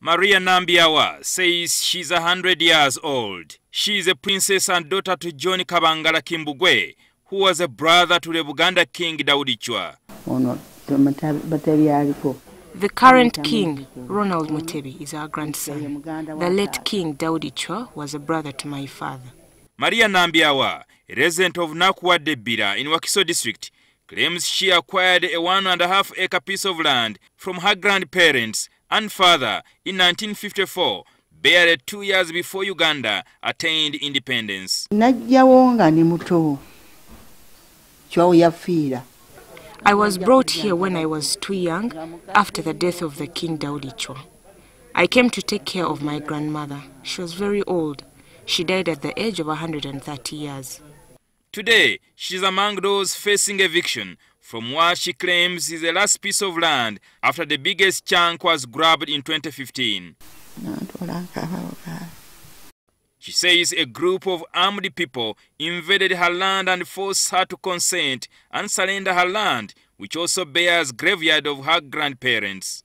Maria Nambyawa says she's 100 years old. She is a princess and daughter to John Kabangala Kimbugwe, who was a brother to the Buganda king Daudi Chwa. The current king, Ronald Mutebi, is our grandson. The late king Daudi Chwa was a brother to my father. Maria Nambyawa, a resident of Nakwa Debira in Wakiso district, claims she acquired a 1.5 acre piece of land from her grandparents and father in 1954, barely 2 years before Uganda attained independence. I was brought here when I was too young after the death of the King Daudi Chwa. I came to take care of my grandmother. She was very old. She died at the age of 130 years. Today, she is among those facing eviction from what she claims is the last piece of land after the biggest chunk was grabbed in 2015. She says a group of armed people invaded her land and forced her to consent and surrender her land, which also bears graveyard of her grandparents.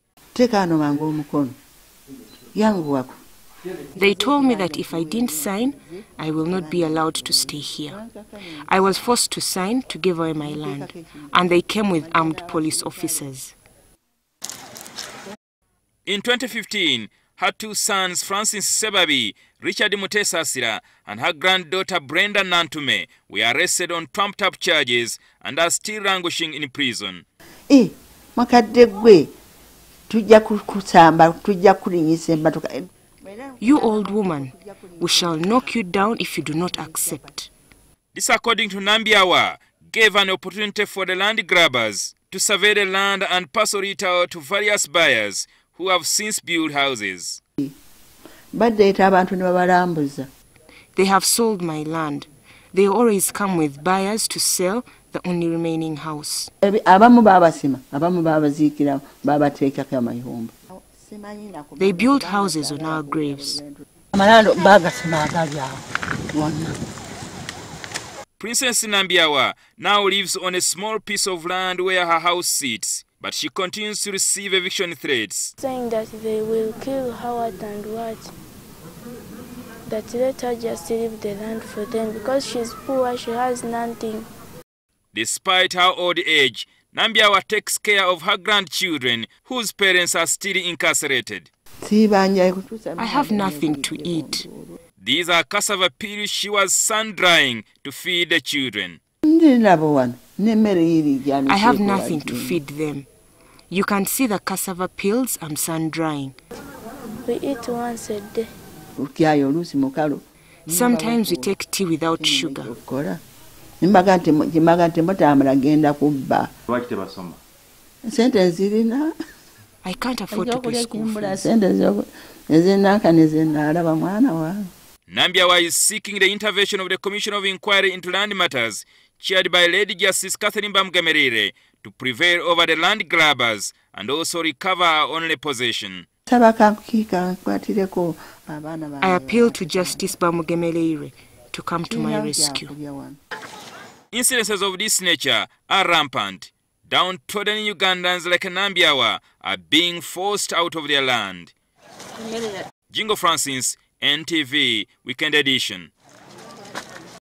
They told me that if I didn't sign, I will not be allowed to stay here. I was forced to sign to give away my land, and they came with armed police officers. In 2015, her two sons, Francis Sebabi, Richard Mutesasira, and her granddaughter Brenda Nantume were arrested on trumped-up charges and are still languishing in prison. You old woman, we shall knock you down if you do not accept. This, according to Nambyawa, gave an opportunity for the land grabbers to survey the land and parcel it out to various buyers who have since built houses. They have sold my land. They always come with buyers to sell the only remaining house. They build houses on our graves. Princess Nambyawa now lives on a small piece of land where her house sits, but she continues to receive eviction threats. Saying that they will kill Howard and what? That let her just leave the land for them because she's poor, she has nothing. Despite her old age, Nambyawa takes care of her grandchildren whose parents are still incarcerated. I have nothing to eat. These are cassava peels she was sun-drying to feed the children. I have nothing to feed them. You can see the cassava peels I'm sun-drying. We eat once a day. Sometimes we take tea without sugar. I can't afford to pay school fees. Nambyawa is seeking the intervention of the Commission of Inquiry into Land Matters, chaired by Lady Justice Catherine Bamgemerire, to prevail over the land grabbers and also recover her only possession. I appeal to Justice Bamugemelire to come to my rescue. Incidences of this nature are rampant. Downtrodden Ugandans like Nambyawa are being forced out of their land. Jingo Francis, NTV, Weekend Edition.